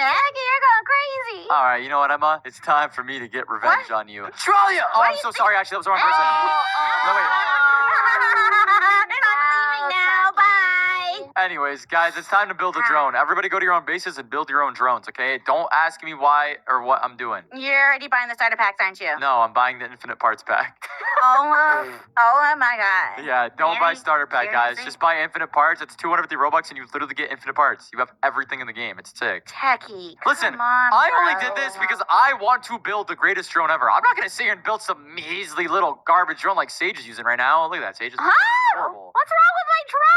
you're going crazy. All right, you know what, Emma? It's time for me to get revenge on you. Trillia! Oh, I'm so sorry. Actually, that was the wrong person. No, wait. They're not leaving now. Bye. Anyways, guys, it's time to build a drone. Everybody go to your own bases and build your own drones, okay? Don't ask me why or what I'm doing. You're already buying the starter packs, aren't you? No, I'm buying the infinite parts pack. Oh my god. Yeah, don't buy Really? starter pack, guys. Seriously? Just buy infinite parts. It's 250 Robux, and you literally get infinite parts. You have everything in the game. It's sick. Techie. Listen, come on, I only bro. did this because I want to build the greatest drone ever. I'm not going to sit here and build some measly little garbage drone like Sage is using right now. Look at that, Sage. It's horrible. What's wrong with my drone?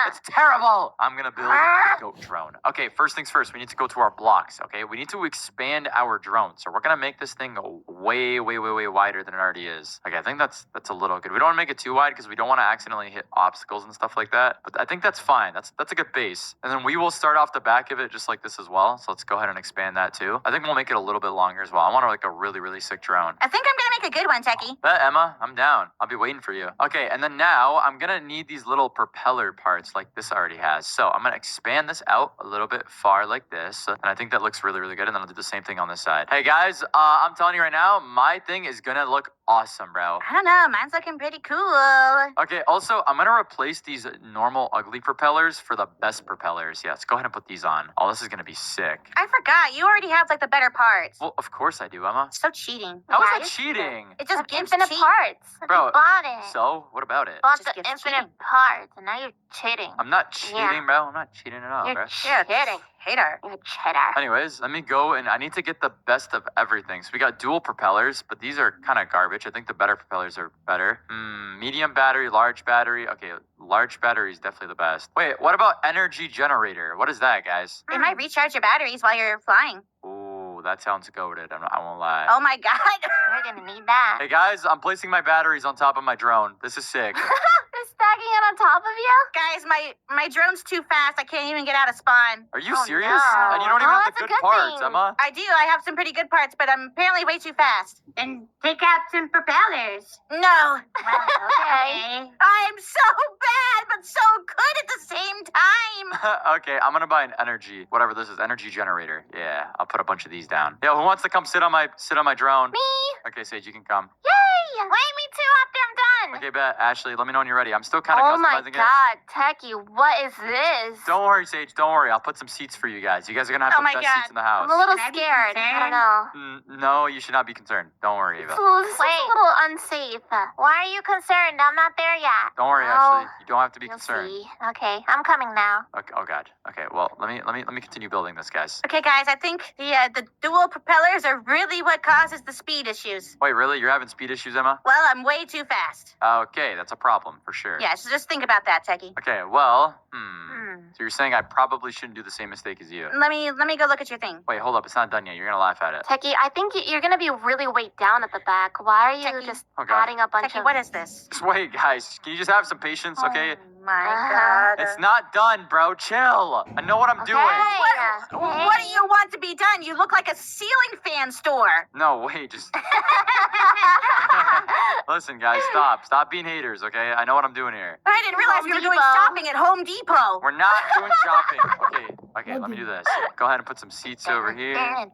It's terrible. I'm going to build a goat drone. Okay, first things first. We need to go to our blocks, okay? We need to expand our drone. So we're going to make this thing way wider than it already is. Okay, I think that's a little good. We don't want to make it too wide because we don't want to accidentally hit obstacles and stuff like that. But I think that's fine. That's a good base. And then we will start off the back of it just like this as well. So let's go ahead and expand that too. I think we'll make it a little bit longer as well. I want like a really sick drone. I think I'm gonna make a good one, Techie. Bet, Emma, I'm down. I'll be waiting for you. Okay, and then now I'm gonna need these little propeller parts like this already has. So I'm gonna expand this out a little bit far like this. And I think that looks really good. And then I'll do the same thing on this side. Hey guys, I'm telling you right now, my thing is gonna look awesome, bro. I don't know. Mine's looking pretty cool. Okay, also, I'm gonna replace these normal ugly propellers for the best propellers. Yeah, let's go ahead and put these on. Oh, this is gonna be sick. I forgot. You already have like the better parts. Well, of course I do, Emma. So cheating. How is Yeah, that cheating? It just gives infinite cheat. parts. Bro, You bought it. So, what about it? Bought Just the gives infinite cheating. parts, and now you're cheating. I'm not cheating, Yeah. bro. I'm not cheating at all, You're bro. cheating. Hater. You're cheater. Anyways, let me go and I need to get the best of everything. So we got dual propellers, but these are kind of garbage. I think the better propellers are better. Medium battery, large battery. Okay, large battery is definitely the best. Wait, what about energy generator? What is that, guys? It might recharge your batteries while you're flying. Ooh, that sounds goated. I won't lie. Oh my god. You're gonna need that. Hey guys, I'm placing my batteries on top of my drone. This is sick. You're stacking it on top of you? Guys, my drone's too fast. I can't even get out of spawn. Are you Oh, serious? no. And you don't even Oh, have the that's a good good parts, thing. Emma. I do. I have some pretty good parts, but I'm apparently way too fast. Then take out some propellers. No. Well, okay. I'm so bad, but so good at the same time. Okay, I'm gonna buy an energy, whatever this is, energy generator. Yeah, I'll put a bunch of these down. Yo, who wants to come sit on my drone? Me? Okay, Sage, you can come. Yay! Wait, me too after I'm done. Okay, bet. Ashley, let me know when you're ready. I'm still kind of Oh my customizing it. god, Techie, what is this? Don't worry, Sage. Don't worry. I'll put some seats for you guys. You guys are gonna have Oh the my best God. seats in the house. I'm a little Should I be scared. I don't know. No, you should not be concerned. Don't worry, Ava. This is a little unsafe. Why are you concerned? I'm not there yet. Don't worry, Oh, Ashley. You don't have to be You'll concerned. see. Okay, I'm coming now. Okay, oh God. Okay, well, let me continue building this, guys. Okay, guys, I think the dual propellers are really what causes the speed issues. Wait, really? You're having speed issues, Emma? Well, I'm way too fast. Okay, that's a problem for sure. Yeah, so just think about that, Techie. Okay, well, Hmm. So you're saying I probably shouldn't do the same mistake as you? Let me go look at your thing. Wait, hold up. It's not done yet. You're gonna laugh at it. Techie, I think you're gonna be really weighed down at the back. Why are you Techie. just Oh, God. adding a bunch Techie, of... what is this? Just wait, guys. Can you just have some patience, okay? Oh my Uh-huh. god. It's not done, bro. Chill. I know what I'm doing. What do you want to be done? You look like a ceiling fan store. No, wait, just listen, guys. Stop being haters, okay? I know what I'm doing here. I didn't realize Home we were doing Depot. shopping at Home Depot. We're not doing shopping. Okay, let me do this. Go ahead and put some seats over here. Yeah,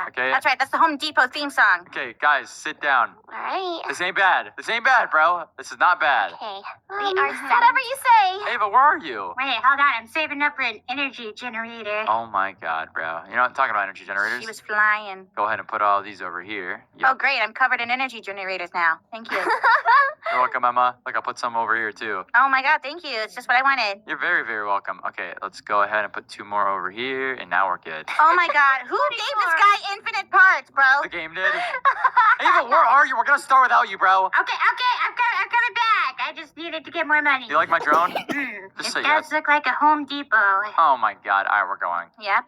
Okay. that's right. That's the Home Depot theme song. Okay, guys, sit down. Alright. This ain't bad. This ain't bad, bro. This is not bad. Okay. We are set. Whatever you say. Ava, where are you? Wait, hold on. I'm saving up for an energy generator. Oh my God, bro. You know what I'm talking about energy generators? She was flying. Go ahead and put all these over here. Oh, Yep. great. I'm covered in energy generators now. Thank you. You're welcome, Emma. Look, I'll put some over here too. Oh my god, thank you. It's just what I wanted. You're very welcome. Okay, let's go ahead and put two more over here, and now we're good. Oh my god, who gave this guy infinite parts, bro? The game did. Ava, where are you? We're gonna start without you, bro. Okay, I'm coming back. I just needed to get more money. You like my drone? It Just say does yes. look like a Home Depot. Oh my God. All right, we're going. Yep.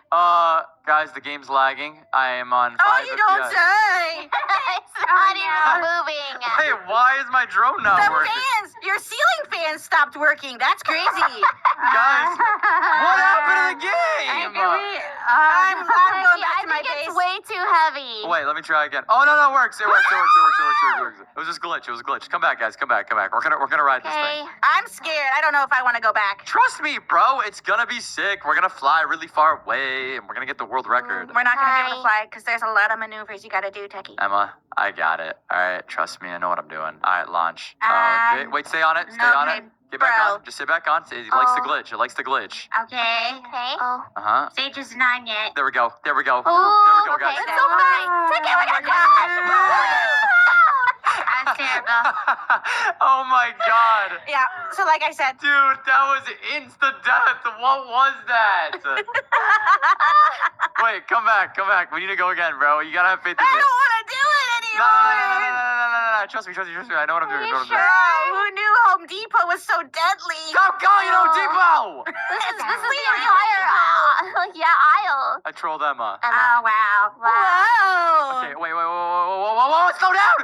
Guys, the game's lagging. I am on 5 Oh, you don't FPS. say. It's not even moving. Hey, why is my drone not The working? fans, your ceiling fans stopped working. That's crazy. Guys, what happened to the game? I'm going back Techie, to my I think base. it's way too heavy. heavy. Wait, let me try again. Oh no, it works. It works. It was just glitch. It was a glitch. Come back, guys. Come back. We're gonna ride this Okay. thing. I'm scared. I don't know if I want to go back. Trust me, bro. It's gonna be sick. We're gonna fly really far away, and we're gonna get the world record. We're not going to be able to Hi. fly because there's a lot of maneuvers you got to do, Techie. Emma, I got it. All right, trust me. I know what I'm doing. All right, launch. Okay, wait. Stay on it. Stay no, on it. okay, Get back bro. on. Just sit back on. It likes to Oh. glitch. It likes to glitch. Okay. Okay. Oh. Uh huh. Sage isn't on yet. There we go. There we go. Oh, There we go, okay. guys. It's so fast. Take it when you're That's terrible. Oh my god. Yeah, so like I said, Dude, that was insta death. What was that? Wait, come back. We need to go again, bro. You gotta have faith in I me. don't want to do it No. anymore. Trust me. I know what I'm doing. Are you Girl, who knew Home Depot was so deadly? Stop going, Home Depot! This is the entire aisle. I trolled Emma. Emma. Oh, wow. Whoa. Okay, wait, whoa, slow down!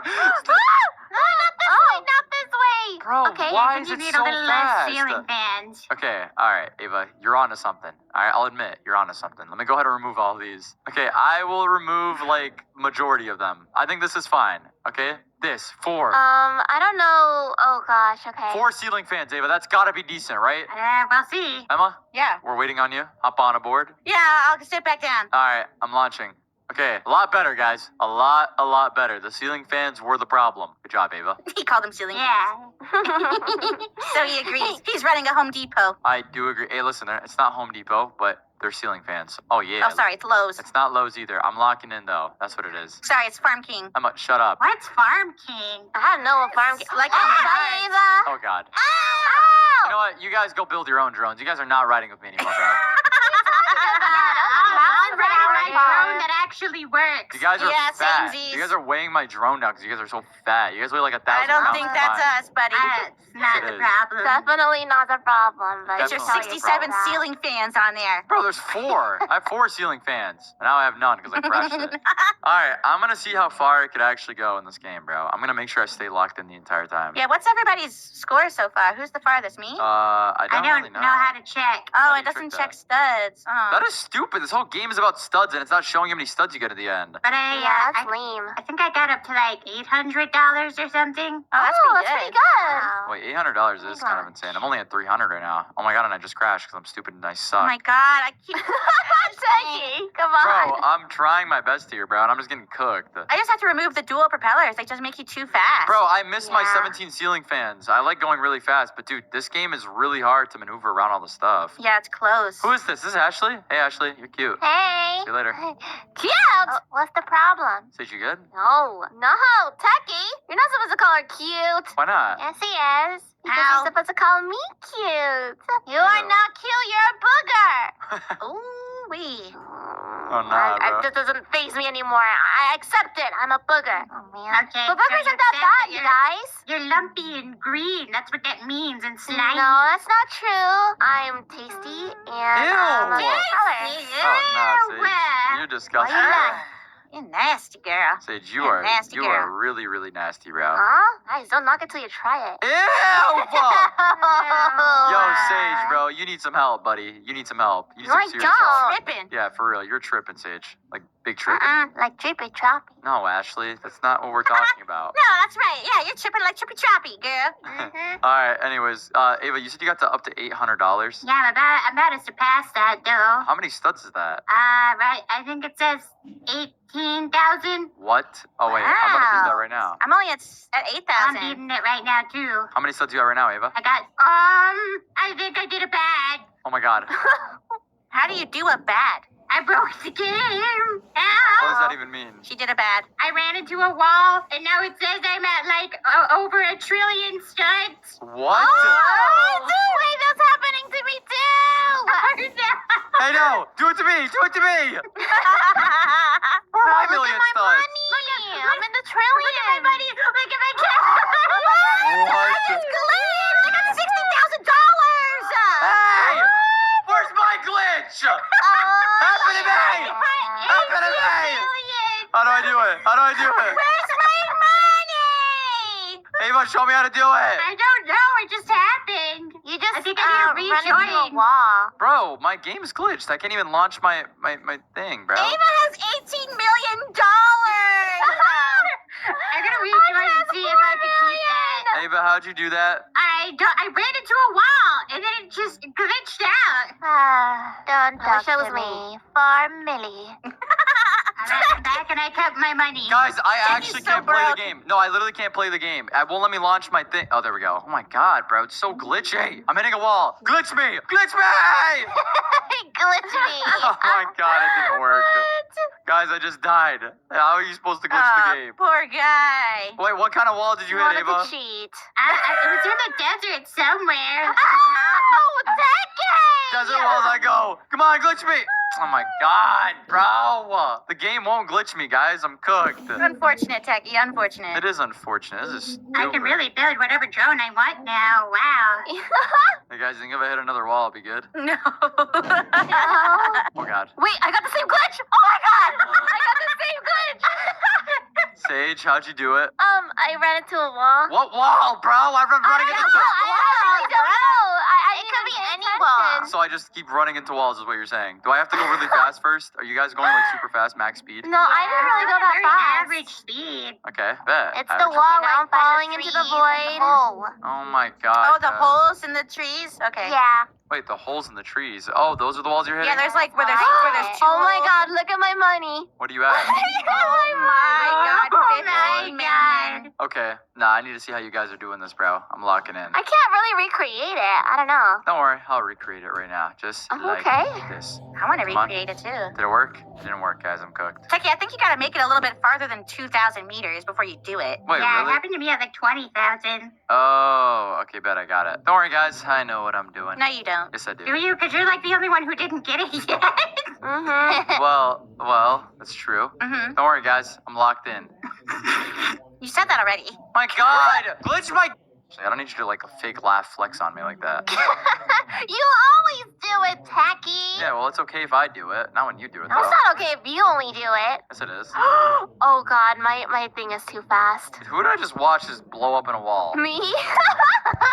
Not this way. Bro, Okay, why I is think it you need so a little fast? less ceiling fans. Okay, alright, Ava, you're onto something. Alright, I'll admit, you're onto something. Let me go ahead and remove all these. Okay, I will remove, like, majority of them. I think this is fine, okay? This, 4. I don't know. Oh gosh. Okay. 4 ceiling fans, Ava, that's gotta be decent, right? We'll see. Emma, Yeah. we're waiting on you. Hop on aboard. Yeah, I'll sit back down. Alright, I'm launching. Okay, a lot better, guys. A lot better. The ceiling fans were the problem. Good job, Ava. He called them ceiling Yeah. fans. So he agrees. He's running a Home Depot. I do agree. Hey, listen, it's not Home Depot, but they're ceiling fans. Oh, yeah. Oh, sorry, it's Lowe's. It's not Lowe's either. I'm locking in, though. That's what it is. Sorry, it's Farm King. Emma, shut up. What's Farm King? I don't know what farm. Like oh, in bye, Ava. Oh, God. Ow! You know what? You guys go build your own drones. You guys are not riding with me anymore, bro. I'm riding my Farm. drone that actually works. You guys are Yeah, fat. samesies. You guys are weighing my drone down because you guys are so fat. You guys weigh like 1,000 I don't pounds think combined. that's us, buddy. That's not It the is. problem. Definitely not the problem. But It's your you tell 67 yourself that. ceiling fans on there. Bro, there's 4. I have 4 ceiling fans. And now I have none because I crashed it. Alright, I'm going to see how far I could actually go in this game, bro. I'm going to make sure I stay locked in the entire time. Yeah, what's everybody's score so far? Who's the farthest? Me? I I don't don't really know how to check. Oh, how do it you doesn't check check studs. Oh. That is stupid. This whole game is about studs, and it's not showing you how many studs you get at the end. But Yeah, that's lame. I think I got up to like $800 or something. Oh, that's pretty good. Wow. Wait, $800 is kind of insane. I'm only at 300 right now. Oh my god, and I just crashed because I'm stupid and I suck. Oh my god, I keep. Techie, come on. Bro, I'm trying my best here, bro, and I'm just getting cooked. I just have to remove the dual propellers. They just make you too fast. Bro, I miss my Yeah. 17 ceiling fans. I like going really fast, but dude, this game is really hard to maneuver around all the stuff. Yeah, it's close. Who is this? This is Ashley? Hey, Ashley, you're cute. Hey. See you later. Cute. Oh, what's the problem? Sage, you good? No, Techie. You're not supposed to call her cute. Why not? Yes, he is. Because Ow. you're supposed to call me cute. You Ew. are not cute. You're a booger. Ooh wee. Oh, nah, bro. That doesn't faze me anymore. I accept it. I'm a booger. Oh, man. Okay, But boogers so aren't that you bad, accept you that guys. You're lumpy and green. That's what that means. And slimy. No, that's not true. I'm tasty and I'm a Ew. good color. Oh, nah, Sage. You're disgusting. Why you not? You're nasty, girl. Sage, You're a nasty you girl. are really, really nasty, bro. Huh? Guys, don't knock it till you try it. Ew! Yo, Yo, Sage, bro, you need some help, buddy. You need some help. You need No, some I serious help. don't. Tripping. Yeah, for real. You're tripping, Sage. Like, big tripping. Like drippy choppy. No, Ashley, that's not what we're talking about. No, that's right. Yeah, you're tripping like trippy choppy, girl. All right. Anyways, Ava, you said you got to up to $800. Yeah, I'm about to surpass that, though. How many studs is that? Right. I think it says 18,000. What? Oh wait, I'm gonna beat that Wow. right now. I'm only at I'm 8,000. beating it right now, too. How many studs you got right now, Ava? I got, I think I did a bad. Oh my God. How do you do a bad? I broke the game. What does Ow. that even mean? She did a bad. I ran into a wall, and now it says I'm at like over 1 trillion studs. What? Wait, that's happening to me too. Hey, no! Do it to me! Do it to me! Where are my Look million at my studs? money. I'm in the trillion. Look at my money. Look at my cash. What? It's glitch! I got $60,000! Hey! Where's my glitch? Happen to me! Happen to me! How do I do it? How do I do it? Where's my money? Ava, show me how to do it. I don't know. It just happened. You You just I think I need to run into a rejoin. wall. Bro, my game's glitched. I can't even launch my thing, bro. Ava has $18 million. I'm gonna rejoin and see if I can keep that. Ava, how'd you do that? I ran into a wall and then it just glitched out. Don't I wish talk it was to me. me. For Millie. Alright, I'm back and I kept my money. Guys, I Jackie's actually so can't play the broke. game. No, I literally can't play the game. It won't let me launch my thing. Oh, there we go. Oh my god, bro. It's so glitchy. I'm hitting a wall. Glitch me! Glitch me! Glitch me. Oh my god, it didn't work. Guys, I just died. How are you supposed to glitch the game? Poor guy. Wait, what kind of wall did you hit, Wanted Ava? to cheat. It was in the desert somewhere. Oh, Becky! Desert walls I go. Come on, glitch me. Oh my god, bro. The game won't glitch me, guys. I'm cooked. Unfortunate, Techie. Unfortunate. It is unfortunate. This is stupid. I can really build whatever drone I want now. Wow. Hey guys, think if I hit another wall, it'd be good. No. Oh god. Wait, I got the same glitch! Oh my god! I got the same glitch! Sage, how'd you do it? I ran into a wall. What wall, bro? I've been running into I really don't know. It could be any wall. So I just keep running into walls, is what you're saying. Do I have to go really fast first? Are you guys going like super fast, max speed? No, I didn't really go that Very fast. average speed. Okay, bet. It's the Average. wall Now I'm falling into the void. hole. Oh my god. Oh, the guys. holes in the trees? Okay. Yeah. Wait, the holes in the trees. Oh, those are the walls you're hitting? Yeah, there's like where there's two Oh my holes. god, look at my money. What are you at? Oh my god, Oh 15 my million. Okay. Nah, I need to see how you guys are doing this, bro. I'm locking in. I can't really recreate it. I don't know. Don't worry, I'll recreate it right now. Just like Okay. this. I want to Come on. recreate it too. Did it work? It didn't work, guys. I'm cooked. Techie, I think you gotta make it a little bit farther than 2,000 meters before you do it. Wait, Yeah, it really? happened to me at like 20,000. Oh, okay, bet I got it. Don't worry, guys. I know what I'm doing. No, you don't. Yes, I do. Do you? Because you're like the only one who didn't get it yet. Mm-hmm. Well, that's true. Mm-hmm. Don't worry, guys. I'm locked in. You said that already. My God! Glitch my. I don't need you to like fake laugh flex on me like that. You always do it, Tacky. Yeah, well, it's okay if I do it, not when you do it No, though. it's not okay if you only do it. Yes, it is. Oh god, my thing is too fast. Who did I just watch just blow up in a wall? Me?